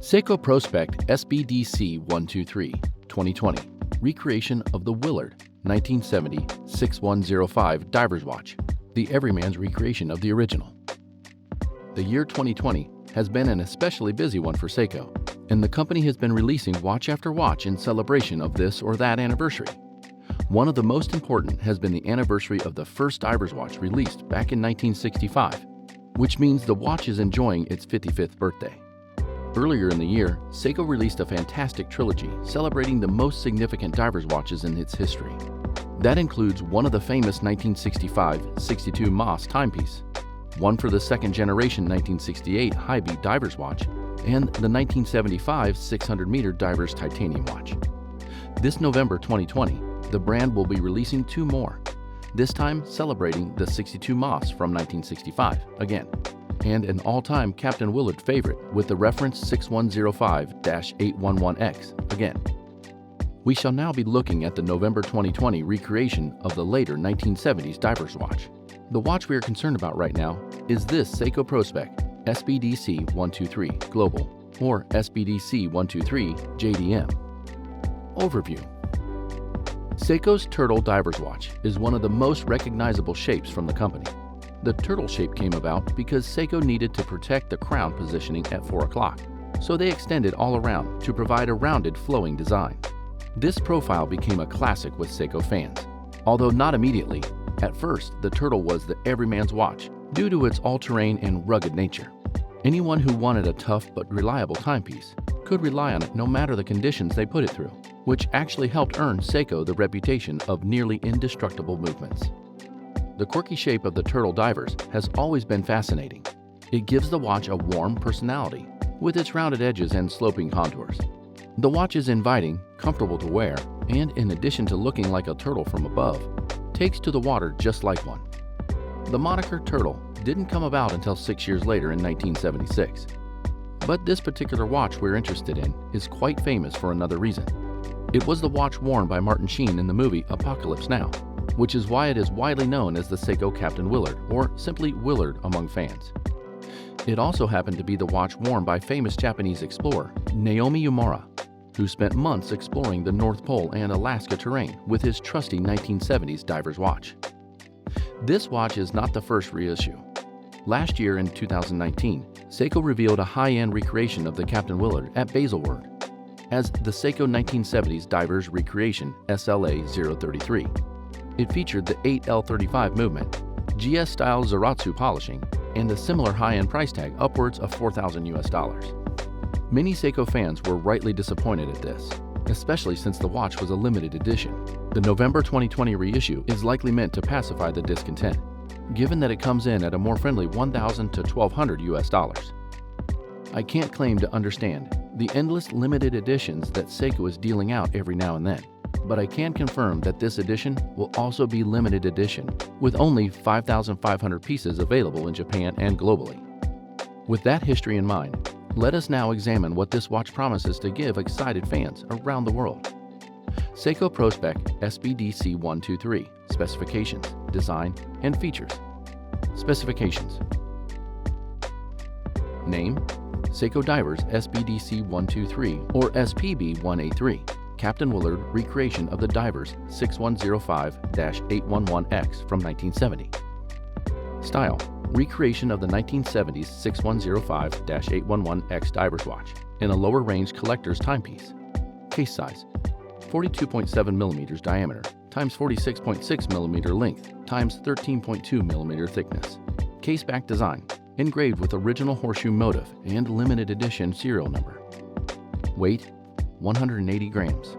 Seiko Prospect SBDC123 2020 recreation of the Willard 1970 6105 Diver's Watch, the everyman's recreation of the original. The year 2020 has been an especially busy one for Seiko, and the company has been releasing watch after watch in celebration of this or that anniversary. One of the most important has been the anniversary of the first Diver's watch released back in 1965, which means the watch is enjoying its 55th birthday. Earlier in the year, Seiko released a fantastic trilogy celebrating the most significant Diver's watches in its history. That includes one of the famous 1965 62 Mas timepiece, one for the second generation 1968 high-beat Diver's watch, and the 1975 600-meter Diver's titanium watch. This November 2020, the brand will be releasing two more, this time celebrating the 62 Mas from 1965 again, and an all-time Captain Willard favorite with the reference 6105-811X again. We shall now be looking at the November 2020 recreation of the later 1970s Diver's watch. The watch we are concerned about right now is this Seiko Prospect SBDC123 Global or SBDC123 JDM. Overview. Seiko's Turtle Diver's watch is one of the most recognizable shapes from the company. The turtle shape came about because Seiko needed to protect the crown positioning at 4 o'clock, so they extended all around to provide a rounded flowing design. This profile became a classic with Seiko fans, although not immediately. At first, the turtle was the everyman's watch due to its all-terrain and rugged nature. Anyone who wanted a tough but reliable timepiece could rely on it no matter the conditions they put it through, which actually helped earn Seiko the reputation of nearly indestructible movements. The quirky shape of the turtle Divers has always been fascinating. It gives the watch a warm personality with its rounded edges and sloping contours. The watch is inviting, comfortable to wear, and in addition to looking like a turtle from above, takes to the water just like one. The moniker Turtle didn't come about until 6 years later in 1976. But this particular watch we're interested in is quite famous for another reason. It was the watch worn by Martin Sheen in the movie Apocalypse Now, which is why it is widely known as the Seiko Captain Willard, or simply Willard among fans. It also happened to be the watch worn by famous Japanese explorer Naomi Yamura, who spent months exploring the North Pole and Alaska terrain with his trusty 1970s Diver's watch. This watch is not the first reissue. Last year in 2019, Seiko revealed a high-end recreation of the Captain Willard at Baselworld as the Seiko 1970s Diver's Recreation SLA-033. It featured the 8L35 movement, GS-style Zaratsu polishing, and a similar high-end price tag upwards of $4,000. Many Seiko fans were rightly disappointed at this, especially since the watch was a limited edition. The November 2020 reissue is likely meant to pacify the discontent, given that it comes in at a more friendly $1,000 to $1,200. I can't claim to understand the endless limited editions that Seiko is dealing out every now and then, but I can confirm that this edition will also be limited edition, with only 5,500 pieces available in Japan and globally. With that history in mind, let us now examine what this watch promises to give excited fans around the world. Seiko Prospect SBDC123 Specifications, Design, and Features. Specifications. Name: Seiko Divers SBDC123 or SPB183, Captain Willard recreation of the Divers 6105-811X from 1970. Style: recreation of the 1970s 6105-811X Diver's watch in a lower range collector's timepiece. Case size: 42.7 mm diameter times 46.6 mm length times 13.2 mm thickness. Case back design, engraved with original horseshoe motif and limited edition serial number. Weight: 180 grams.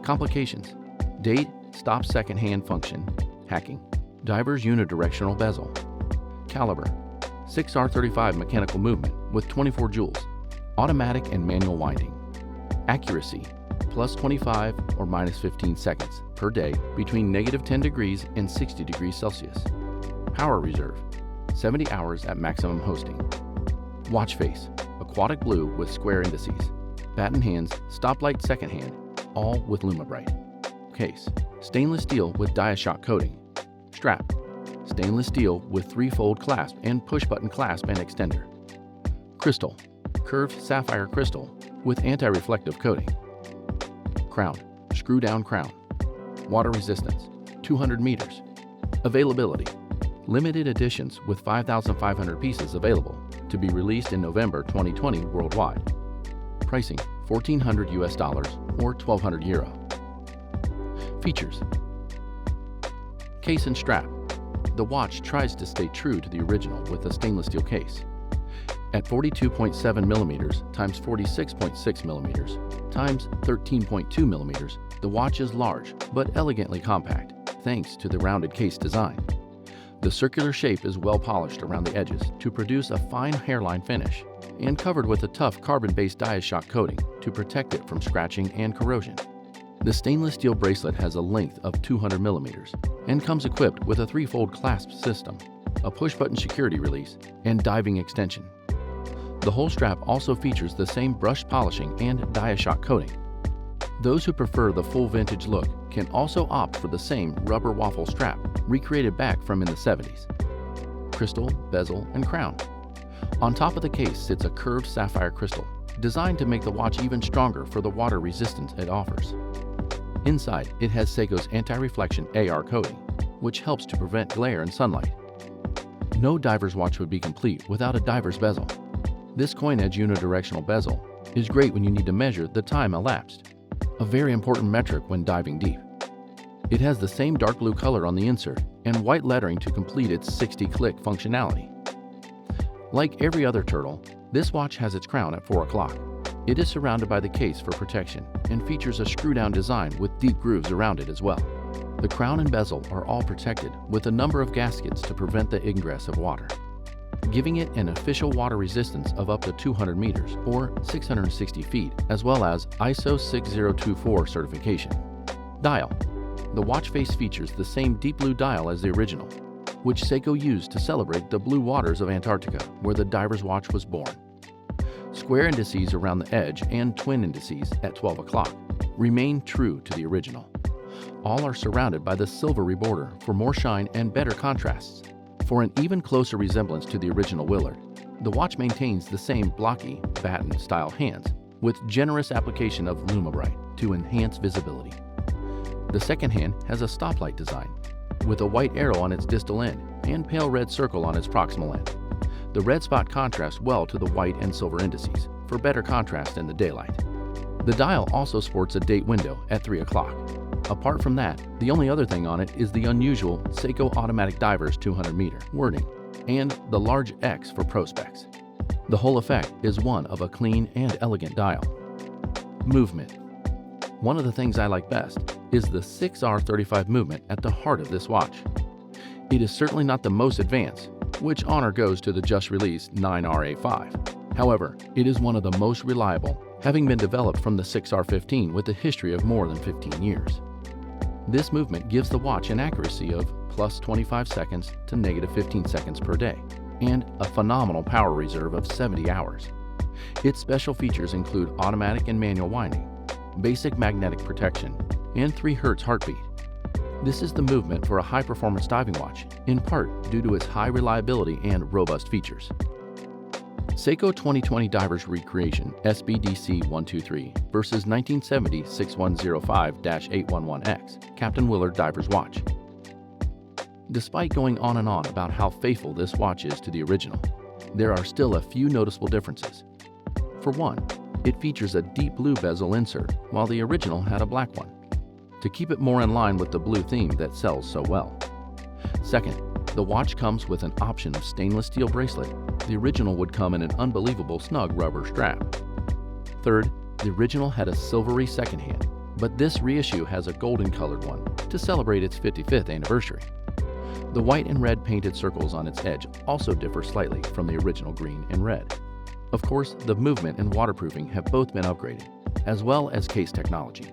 Complications: date, stop second-hand function, hacking. Diver's unidirectional bezel. Caliber: 6R35 mechanical movement with 24 joules, automatic and manual winding. Accuracy: plus 25 or minus 15 seconds per day between -10 degrees and 60 degrees Celsius. Power reserve: 70 hours at maximum hosting. Watch face: aquatic blue with square indices. Batten hands, stoplight second hand, all with Lumabrite. Case: stainless steel with Dia-Shock coating. Strap: stainless steel with 3-fold clasp and push-button clasp and extender. Crystal: curved sapphire crystal with anti-reflective coating. Crown, screw-down crown. Water resistance, 200 meters. Availability, limited editions with 5,500 pieces available to be released in November 2020 worldwide. Pricing, $1,400 or 1,200 euro. Features: case and strap. The watch tries to stay true to the original with a stainless steel case. At 42.7 millimeters times 46.6 millimeters times 13.2 millimeters, the watch is large but elegantly compact thanks to the rounded case design. The circular shape is well polished around the edges to produce a fine hairline finish and covered with a tough carbon-based Dia-Shock coating to protect it from scratching and corrosion. The stainless steel bracelet has a length of 200 millimeters and comes equipped with a three-fold clasp system, a push-button security release, and diving extension. The whole strap also features the same brush polishing and Dia-Shock coating. Those who prefer the full vintage look can also opt for the same rubber waffle strap recreated back from in the 70s. Crystal, bezel, and crown. On top of the case sits a curved sapphire crystal designed to make the watch even stronger for the water resistance it offers. Inside, it has Seiko's anti-reflection AR coating, which helps to prevent glare and sunlight. No diver's watch would be complete without a diver's bezel. This coin-edge unidirectional bezel is great when you need to measure the time elapsed, a very important metric when diving deep. It has the same dark blue color on the insert and white lettering to complete its 60-click functionality. Like every other turtle, this watch has its crown at 4 o'clock. It is surrounded by the case for protection and features a screw-down design with deep grooves around it as well. The crown and bezel are all protected with a number of gaskets to prevent the ingress of water, giving it an official water resistance of up to 200 meters or 660 feet, as well as ISO 6024 certification. Dial. The watch face features the same deep blue dial as the original, which Seiko used to celebrate the blue waters of Antarctica, where the diver's watch was born. Square indices around the edge and twin indices at 12 o'clock remain true to the original. All are surrounded by the silvery border for more shine and better contrasts. For an even closer resemblance to the original Willard, the watch maintains the same blocky, baton-style hands with generous application of LumaBrite to enhance visibility. The second hand has a stoplight design with a white arrow on its distal end and pale red circle on its proximal end. The red spot contrasts well to the white and silver indices for better contrast in the daylight. The dial also sports a date window at 3 o'clock. Apart from that, the only other thing on it is the unusual Seiko Automatic Divers 200-meter wording and the large X for Prospex. The whole effect is one of a clean and elegant dial. Movement. One of the things I like best is the 6R35 movement at the heart of this watch. It is certainly not the most advanced, which honor goes to the just-released 9RA5. However, it is one of the most reliable, having been developed from the 6R15 with a history of more than 15 years. This movement gives the watch an accuracy of plus 25 seconds to negative 15 seconds per day, and a phenomenal power reserve of 70 hours. Its special features include automatic and manual winding, basic magnetic protection, and 3 Hz heartbeat. This is the movement for a high-performance diving watch, in part due to its high reliability and robust features. Seiko 2020 Divers Recreation SBDC123 versus 1970 6105-811X Captain Willard Divers Watch. Despite going on and on about how faithful this watch is to the original, there are still a few noticeable differences. For one, it features a deep blue bezel insert, while the original had a black one, to keep it more in line with the blue theme that sells so well. Second, the watch comes with an option of stainless steel bracelet. The original would come in an unbelievable snug rubber strap. Third, the original had a silvery second hand, but this reissue has a golden colored one to celebrate its 55th anniversary. The white and red painted circles on its edge also differ slightly from the original green and red. Of course, the movement and waterproofing have both been upgraded, as well as case technology.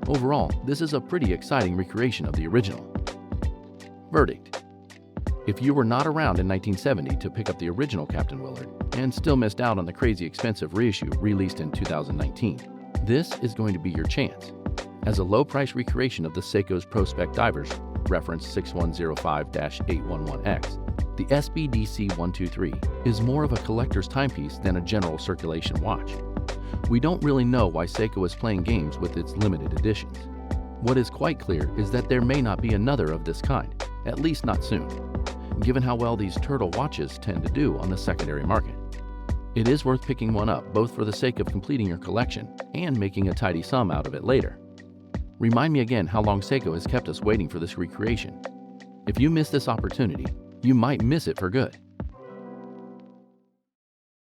Overall, this is a pretty exciting recreation of the original. Verdict. If you were not around in 1970 to pick up the original Captain Willard and still missed out on the crazy expensive reissue released in 2019, this is going to be your chance. As a low-price recreation of the Seiko's Prospex Divers, reference 6105-811X, The SBDC123 is more of a collector's timepiece than a general circulation watch. We don't really know why Seiko is playing games with its limited editions. What is quite clear is that there may not be another of this kind, at least not soon, given how well these turtle watches tend to do on the secondary market. It is worth picking one up both for the sake of completing your collection and making a tidy sum out of it later. Remind me again how long Seiko has kept us waiting for this recreation. If you miss this opportunity, you might miss it for good.